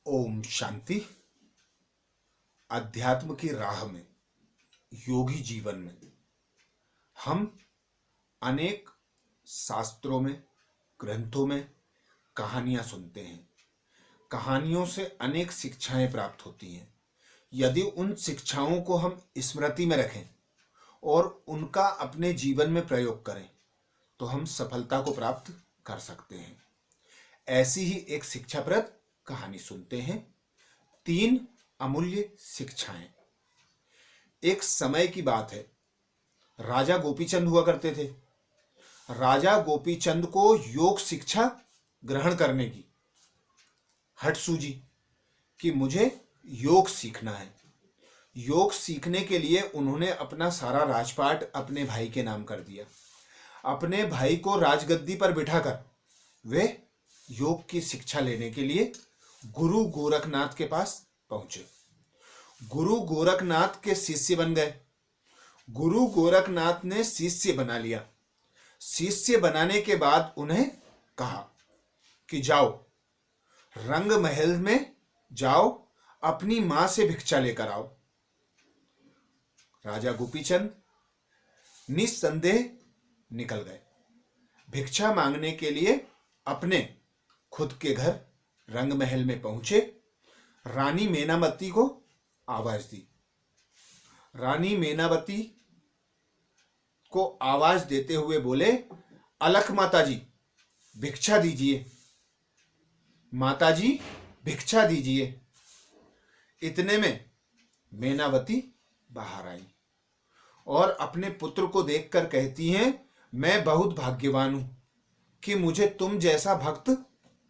ओम शांति। अध्यात्म की राह में, योगी जीवन में हम अनेक शास्त्रों में, ग्रंथों में कहानियां सुनते हैं। कहानियों से अनेक शिक्षाएं प्राप्त होती हैं। यदि उन शिक्षाओं को हम स्मृति में रखें और उनका अपने जीवन में प्रयोग करें तो हम सफलता को प्राप्त कर सकते हैं। ऐसी ही एक शिक्षाप्रद कहानी सुनते हैं। 3 अमूल्य शिक्षाएं। एक समय की बात है, राजा गोपीचंद हुआ करते थे। राजा गोपीचंद को योग शिक्षा ग्रहण करने की हट सूझी कि मुझे योग सीखना है। योग सीखने के लिए उन्होंने अपना सारा राजपाट अपने भाई के नाम कर दिया। अपने भाई को राजगद्दी पर बिठाकर वे योग की शिक्षा लेने के लिए गुरु गोरखनाथ के पास पहुंचे। गुरु गोरखनाथ के शिष्य बन गए। गुरु गोरखनाथ ने शिष्य बना लिया। शिष्य बनाने के बाद उन्हें कहा कि जाओ, रंग महल में जाओ, अपनी मां से भिक्षा लेकर आओ। राजा गोपीचंद निस्संदेह निकल गए। भिक्षा मांगने के लिए अपने खुद के घर रंग महल में पहुंचे। रानी मेनावती को आवाज दी। रानी मेनावती को आवाज देते हुए बोले, अलख माताजी भिक्षा दीजिए, माताजी भिक्षा दीजिए। इतने में मेनावती बाहर आई और अपने पुत्र को देखकर कहती हैं, मैं बहुत भाग्यवान हूं कि मुझे तुम जैसा भक्त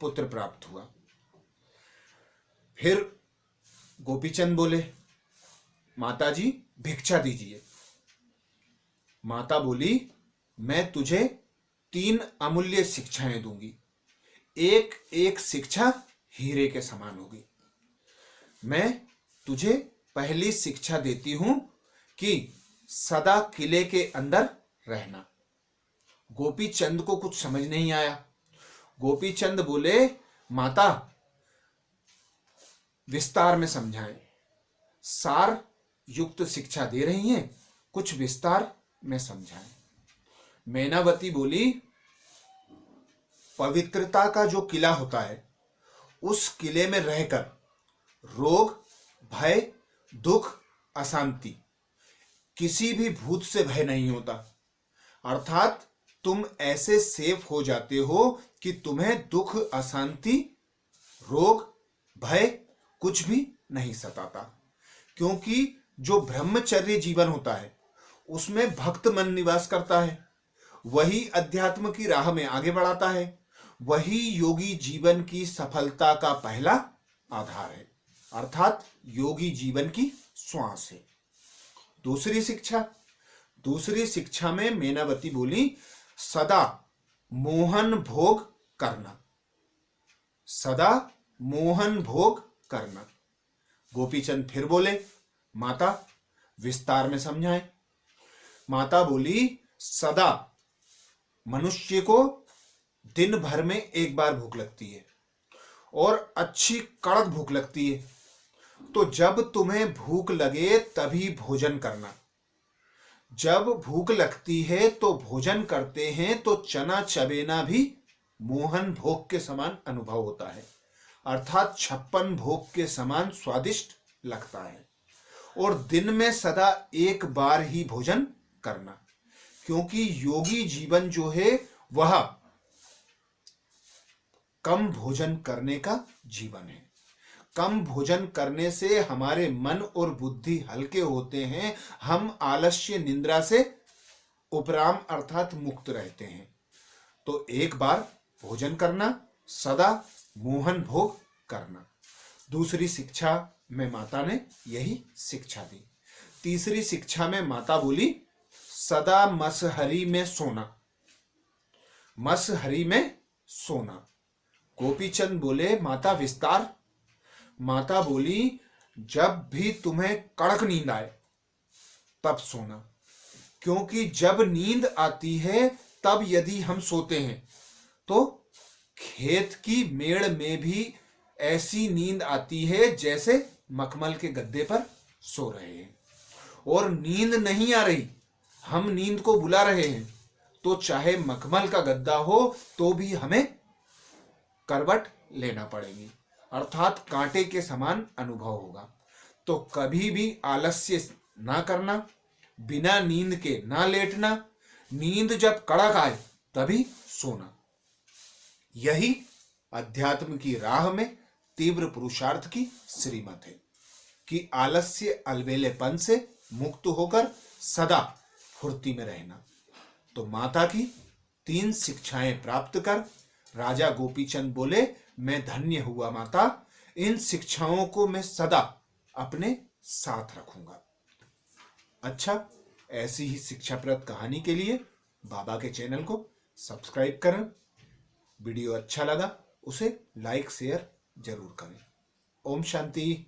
पुत्र प्राप्त हुआ। फिर गोपीचंद बोले, माताजी भिक्षा दीजिए। माता बोली, मैं तुझे 3 अमूल्य शिक्षाएं दूंगी। एक एक शिक्षा हीरे के समान होगी। मैं तुझे पहली शिक्षा देती हूं कि सदा किले के अंदर रहना। गोपीचंद को कुछ समझ नहीं आया। गोपीचंद बोले, माता विस्तार में समझाएं। सार युक्त शिक्षा दे रही हैं, कुछ विस्तार में समझाएं। मेनावती बोली, पवित्रता का जो किला होता है, उस किले में रहकर रोग, भय, दुख, अशांति, किसी भी भूत से भय नहीं होता। अर्थात तुम ऐसे सेफ हो जाते हो कि तुम्हें दुख, अशांति, रोग, भय कुछ भी नहीं सताता। क्योंकि जो ब्रह्मचर्य जीवन होता है उसमें भक्त मन निवास करता है। वही अध्यात्म की राह में आगे बढ़ाता है। वही योगी जीवन की सफलता का पहला आधार है। अर्थात योगी जीवन की श्वास है। दूसरी शिक्षा में मेनावती बोली, सदा मोहन भोग करना। सदा मोहन भोग करना। गोपीचंद फिर बोले, माता विस्तार में समझाएं। माता बोली, सदा मनुष्य को दिन भर में एक बार भूख लगती है और अच्छी कड़क भूख लगती है। तो जब तुम्हें भूख लगे तभी भोजन करना। जब भूख लगती है तो भोजन करते हैं तो चना चबेना भी मोहन भोग के समान अनुभव होता है। अर्थात 56 भोग के समान स्वादिष्ट लगता है। और दिन में सदा एक बार ही भोजन करना। क्योंकि योगी जीवन जो है वह कम भोजन करने का जीवन है। कम भोजन करने से हमारे मन और बुद्धि हल्के होते हैं। हम आलस्य, निद्रा से उपराम अर्थात मुक्त रहते हैं। तो एक बार भोजन करना, सदा मोहन भोग करना। दूसरी शिक्षा में माता ने यही शिक्षा दी। तीसरी शिक्षा में माता बोली, सदा मसहरी में सोना। मसहरी में सोना। गोपीचंद बोले, माता विस्तार। माता बोली, जब भी तुम्हें कड़क नींद आए तब सोना। क्योंकि जब नींद आती है तब यदि हम सोते हैं तो खेत की मेड़ में भी ऐसी नींद आती है जैसे मखमल के गद्दे पर सो रहे हैं। और नींद नहीं आ रही, हम नींद को बुला रहे हैं, तो चाहे मखमल का गद्दा हो तो भी हमें करवट लेना पड़ेगी, अर्थात कांटे के समान अनुभव होगा। तो कभी भी आलस्य ना करना, बिना नींद के ना लेटना, नींद जब कड़क आए तभी सोना। यही अध्यात्म की राह में तीव्र पुरुषार्थ की श्रीमत है कि आलस्य अलबेलेपन से मुक्त होकर सदा फुर्ती में रहना। तो माता की 3 शिक्षाएं प्राप्त कर राजा गोपीचंद बोले, मैं धन्य हुआ माता, इन शिक्षाओं को मैं सदा अपने साथ रखूंगा। अच्छा, ऐसी ही शिक्षाप्रद कहानी के लिए बाबा के चैनल को सब्सक्राइब करें। वीडियो अच्छा लगा उसे लाइक शेयर जरूर करें। ओम शांति।